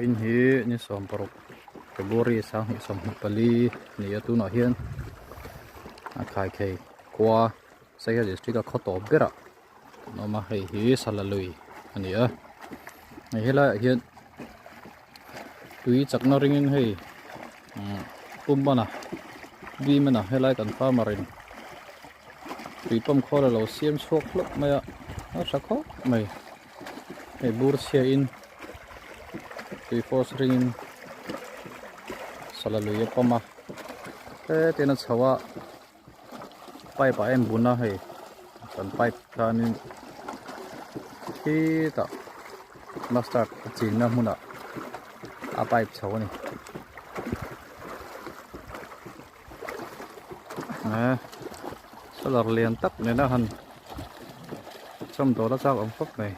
in hi ni som paruk February sang hi som pali ni atu na hian a khai khei kwa sai ha district a khoto bera no ma hei hi salalui ani a hela hian tui chakna ringin hei pumbana bi mana helai kan farmerin tui pam khola lo siam chok lok maya a sakho mai hei bur sia in tui force ringin salalui pama tena chawa pipe a em buna hei kan pipe thanin hi ta master chin na huna a pipe chawani solar lian tak ne na han chom to la chak om phok mai